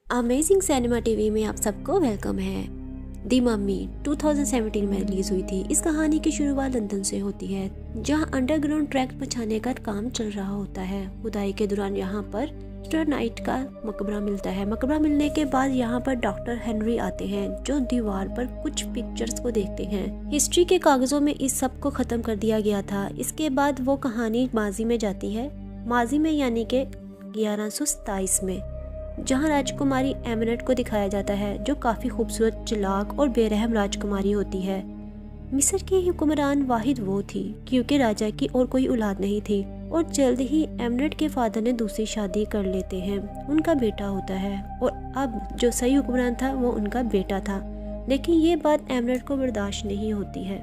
Amazing cinema TV में आप सबको वेलकम है। दी मम्मी 2017 में रिलीज हुई थी। इस कहानी की शुरुआत लंदन से होती है, जहां अंडरग्राउंड ट्रैक बचाने का काम चल रहा होता है। खुदाई के दौरान यहां पर मिस्टर नाइट का मकबरा मिलता है। मकबरा मिलने के बाद यहां पर डॉक्टर हेनरी आते हैं, जो दीवार पर कुछ पिक्चर्स को देखते हैं। हिस्ट्री के कागजों में इस सब को खत्म कर दिया गया था। इसके बाद वो कहानी माजी में जाती है, माजी में यानी के 1127 में, जहां राजकुमारी एमिनेट को दिखाया जाता है, जो काफी खूबसूरत, चालाक और बेरहम राजकुमारी होती है। मिस्र की हुक्मरान वाहिद वो थी, क्योंकि राजा की और कोई औलाद नहीं थी, और जल्द ही एमिनेट के फादर ने दूसरी शादी कर लेते हैं। उनका बेटा होता है, और अब जो सही हुक्मरान था वो उनका बेटा था। लेकिन ये बात एमिनेट को बर्दाश्त नहीं होती है,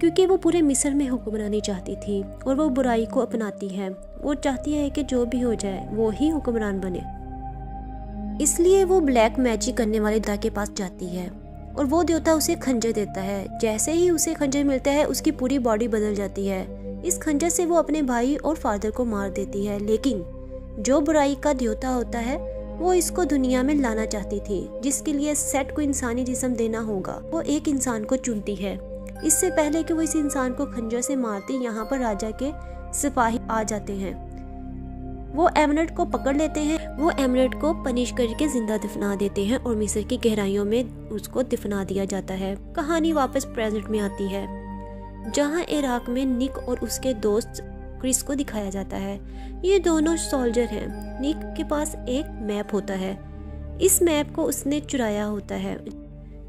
क्योंकि वो पूरे मिस्र में हुक्मरानी चाहती थी और वो बुराई को अपनाती है। वो चाहती है कि जो भी हो जाए वो ही हुक्मरान बने। इसलिए वो ब्लैक मैजिक करने वाले देवता के पास जाती है, और वो देवता उसे खंजर देता है। जैसे ही उसे खंजर मिलता है, उसकी पूरी बॉडी बदल जाती है। इस खंजर से वो अपने भाई और फादर को मार देती है। लेकिन जो बुराई का देवता होता है, वो इसको दुनिया में लाना चाहती थी, जिसके लिए सेट को इंसानी जिस्म देना होगा। वो एक इंसान को चुनती है। इससे पहले कि वो इस इंसान को खंजर से मारती, यहाँ पर राजा के सिपाही आ जाते हैं। वो एमिनेट को पकड़ लेते हैं। वो एमिनेट को पनिश करके जिंदा दफना देते हैं और मिस्र की गहराइयों में उसको दफना दिया जाता है। कहानी वापस प्रेजेंट में आती है, जहां इराक में निक और उसके दोस्त क्रिस को दिखाया जाता है। ये दोनों सोल्जर हैं। निक के पास एक मैप होता है। इस मैप को उसने चुराया होता है।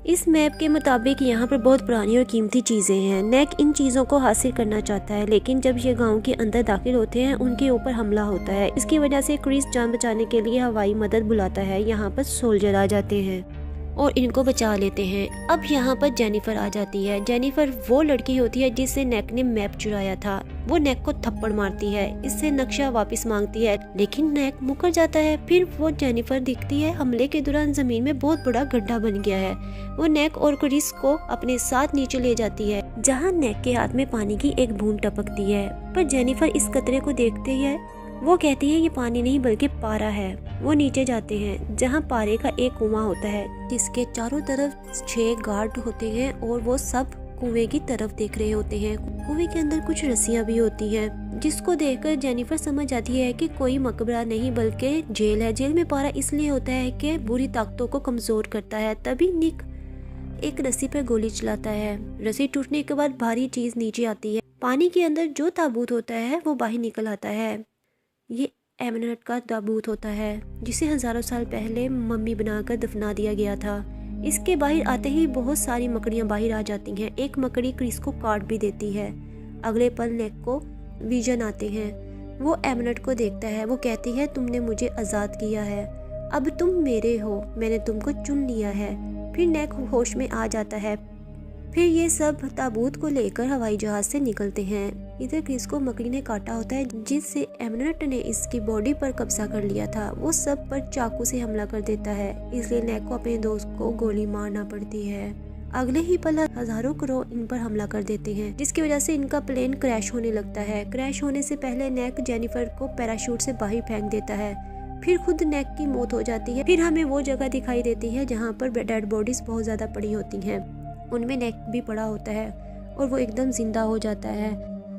इस मैप के मुताबिक यहाँ पर बहुत पुरानी और कीमती चीज़ें हैं। नेक इन चीज़ों को हासिल करना चाहता है, लेकिन जब ये गांव के अंदर दाखिल होते हैं, उनके ऊपर हमला होता है। इसकी वजह से क्रिस जान बचाने के लिए हवाई मदद बुलाता है। यहाँ पर सोल्जर आ जाते हैं और इनको बचा लेते हैं। अब यहाँ पर जेनिफर आ जाती है। जेनिफर वो लड़की होती है जिससे नेक ने मैप चुराया था। वो नेक को थप्पड़ मारती है, इससे नक्शा वापस मांगती है, लेकिन नेक मुकर जाता है। फिर वो जेनिफर दिखती है, हमले के दौरान जमीन में बहुत बड़ा गड्ढा बन गया है। वो नेक और क्रिस को अपने साथ नीचे ले जाती है, जहाँ नेक के हाथ में पानी की एक बूंद टपकती है। पर जेनिफर इस कतरे को देखते ही वो कहती है ये पानी नहीं बल्कि पारा है। वो नीचे जाते हैं, जहाँ पारे का एक कुआं होता है, जिसके चारों तरफ 6 गार्ड होते हैं, और वो सब कुएं की तरफ देख रहे होते हैं। कुएं के अंदर कुछ रस्सियां भी होती हैं, जिसको देखकर जेनिफर समझ जाती है कि कोई मकबरा नहीं बल्कि जेल है। जेल में पारा इसलिए होता है कि बुरी ताकतों को कमजोर करता है। तभी निक एक रस्सी पर गोली चलाता है। रस्सी टूटने के बाद भारी चीज नीचे आती है। पानी के अंदर जो ताबूत होता है वो बाहर निकल आता है। ये एमिनेट का ताबूत होता है, जिसे हजारों साल पहले मम्मी बनाकर दफना दिया गया था। इसके बाहर आते ही बहुत सारी मकड़ियां बाहर आ जाती हैं। एक मकड़ी क्रिस को काट भी देती है। अगले पल नेक को विजन आते हैं। वो एमिनेट को देखता है। वो कहती है तुमने मुझे आजाद किया है, अब तुम मेरे हो, मैंने तुमको चुन लिया है। फिर नेक होश में आ जाता है। फिर ये सब ताबूत को लेकर हवाई जहाज से निकलते हैं। इधर क्रिस को मकड़ी ने काटा होता है, जिससे एमिनेट ने इसकी बॉडी पर कब्जा कर लिया था। वो सब पर चाकू से हमला कर देता है, इसलिए नेक को अपने दोस्त को गोली मारना पड़ती है। अगले ही पल हजारों करोड़ इन पर हमला कर देते हैं, जिसकी वजह से इनका प्लेन क्रैश होने लगता है। क्रैश होने से पहले नेक जेनिफर को पैराशूट से बाहर फेंक देता है। फिर खुद नेक की मौत हो जाती है। फिर हमें वो जगह दिखाई देती है जहाँ पर डेड बॉडीज बहुत ज्यादा पड़ी होती हैं। उनमें नेक भी पड़ा होता है और वो एकदम जिंदा हो जाता है।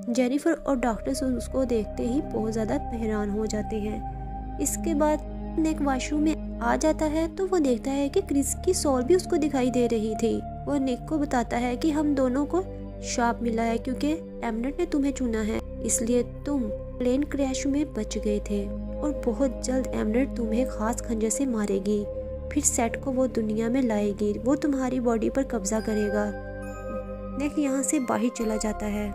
जेनिफर और डॉक्टर्स उसको देखते ही बहुत ज़्यादा हैरान हो जाते हैं। इसके बाद नेक वॉशरूम में आ जाता है, तो वो देखता है कि क्रिस की सोल भी उसको दिखाई दे रही थी। वो नेक को बताता है कि हम दोनों को शाप मिला है, क्योंकि एमिनेट ने तुम्हें चुना है, इसलिए तुम प्लेन क्रैश में बच गए थे, और बहुत जल्द एमिनेट तुम्हें खास खंजर से मारेगी। फिर सेट को वो दुनिया में लाएगी। वो तुम्हारी बॉडी पर कब्जा करेगा। नेक यहाँ से बाहर चला जाता है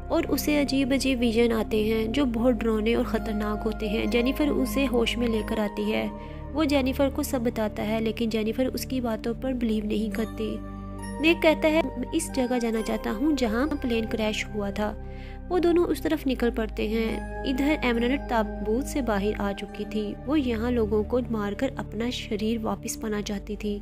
और उसे अजीब अजीब विजन आते हैं, जो बहुत डरावने और ख़तरनाक होते हैं। जेनिफर उसे होश में लेकर आती है। वो जेनिफर को सब बताता है, लेकिन जेनिफर उसकी बातों पर बिलीव नहीं करती। नेक कहता है मैं इस जगह जाना चाहता हूँ जहाँ प्लेन क्रैश हुआ था। वो दोनों उस तरफ निकल पड़ते हैं। इधर एमिनेट ताबूत से बाहर आ चुकी थी। वो यहाँ लोगों को मारकर अपना शरीर वापस पाना चाहती थी।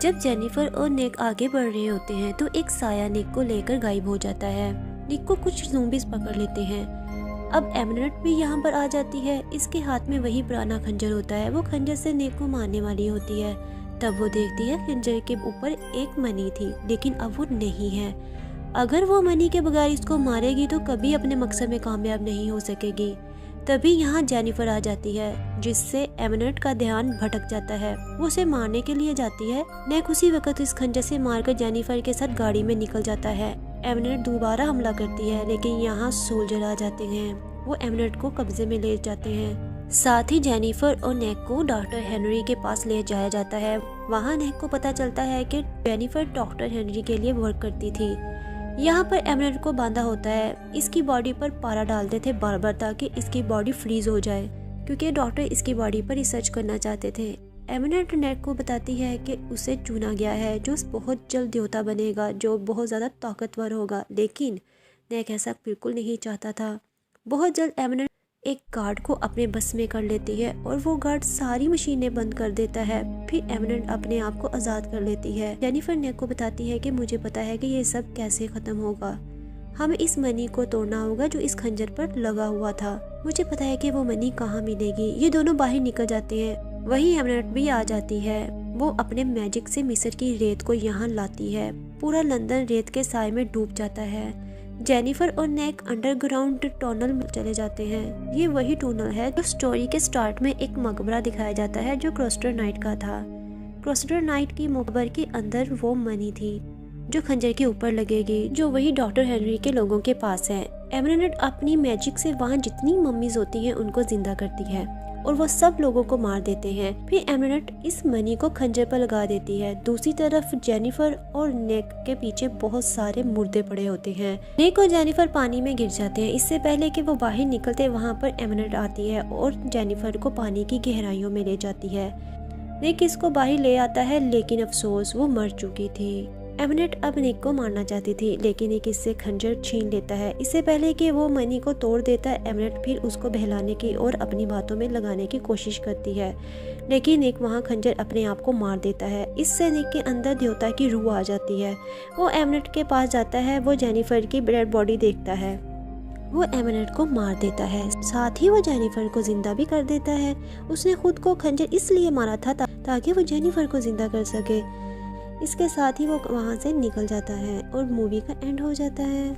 जब जेनिफर और नेक आगे बढ़ रहे होते हैं, तो एक साया नेक को लेकर गायब हो जाता है। निक को कुछ ज़ॉम्बीज़ पकड़ लेते हैं। अब एमिनेट भी यहाँ पर आ जाती है। इसके हाथ में वही पुराना खंजर होता है। वो खंजर से नेक को मारने वाली होती है। तब वो देखती है खंजर के ऊपर एक मनी थी, लेकिन अब वो नहीं है। अगर वो मनी के बगैर इसको मारेगी तो कभी अपने मकसद में कामयाब नहीं हो सकेगी। तभी यहाँ जेनिफर आ जाती है, जिससे एमिनेट का ध्यान भटक जाता है। वो उसे मारने के लिए जाती है। नेक उसी वक्त इस खंजर से मारकर जेनिफर के साथ गाड़ी में निकल जाता है। एमिनेट दोबारा हमला करती है, लेकिन यहाँ सोल्जर आ जाते हैं। वो एमिनेट को कब्जे में ले जाते हैं। साथ ही जेनिफर और नेक को डॉक्टर हेनरी के पास ले जाया जाता है। वहाँ नेक को पता चलता है कि जेनिफर डॉक्टर हेनरी के लिए वर्क करती थी। यहाँ पर एमिनेट को बांधा होता है। इसकी बॉडी पर पारा डालते थे बार बार, ताकि इसकी बॉडी फ्रीज हो जाए, क्योंकि डॉक्टर इसकी बॉडी पर रिसर्च करना चाहते थे। एमिनेट नेक को बताती है कि उसे चुना गया है, जो बहुत जल्द देवता बनेगा, जो बहुत ज़्यादा ताकतवर होगा। लेकिन नेक ऐसा बिल्कुल नहीं चाहता था। बहुत जल्द एमिनेट एक गार्ड को अपने बस में कर लेती है और वो गार्ड सारी मशीनें बंद कर देता है। फिर एमिनेट अपने आप को आज़ाद कर लेती है। जेनिफर नेक को बताती है कि मुझे पता है कि ये सब कैसे ख़त्म होगा। हमें इस मनी को तोड़ना होगा जो इस खंजर पर लगा हुआ था। मुझे पता है कि वो मनी कहाँ मिलेगी। ये दोनों बाहर निकल जाते हैं। वहीं एमिनेट भी आ जाती है। वो अपने मैजिक से मिस्र की रेत को यहाँ लाती है। पूरा लंदन रेत के साए में डूब जाता है। जेनिफर और नेक अंडरग्राउंड टनल में चले जाते हैं। ये वही टनल है जो स्टोरी के स्टार्ट में एक मकबरा दिखाया जाता है, जो क्रोस्टर नाइट का था। क्रोस्टर नाइट की मकबर के अंदर वो मनी थी जो खंजर के ऊपर लगेगी, जो वही डॉक्टर हेनरी के लोगों के पास है। एमिनेट अपनी मैजिक से वहाँ जितनी मम्मीज होती हैं उनको जिंदा करती है और वो सब लोगों को मार देते हैं। फिर एमिनेट इस मनी को खंजर पर लगा देती है। दूसरी तरफ जेनिफर और नेक के पीछे बहुत सारे मुर्दे पड़े होते हैं। नेक और जेनिफर पानी में गिर जाते हैं। इससे पहले कि वो बाहर निकलते, वहाँ पर एमिनेट आती है और जेनिफर को पानी की गहराइयों में ले जाती है। नेक इसको बाहर ले आता है, लेकिन अफसोस वो मर चुकी थी। एमिनेट अब नेक को मारना चाहती थी, लेकिन नेक इससे खंजर छीन लेता है। इससे पहले कि वो मनी को तोड़ देता है, एमिनेट फिर उसको बहलाने की और अपनी बातों में लगाने की कोशिश करती है, लेकिन नेक वहाँ खंजर अपने आप को मार देता है। इससे नेक के अंदर देवता की रूह आ जाती है। वो एमिनेट के पास जाता है। वो जेनिफर की डेड बॉडी देखता है। वो एमिनेट को मार देता है। साथ ही वो जेनिफर को जिंदा भी कर देता है। उसने खुद को खंजर इसलिए मारा था ताकि वो जेनिफर को जिंदा कर सके। इसके साथ ही वो वहाँ से निकल जाता है और मूवी का एंड हो जाता है।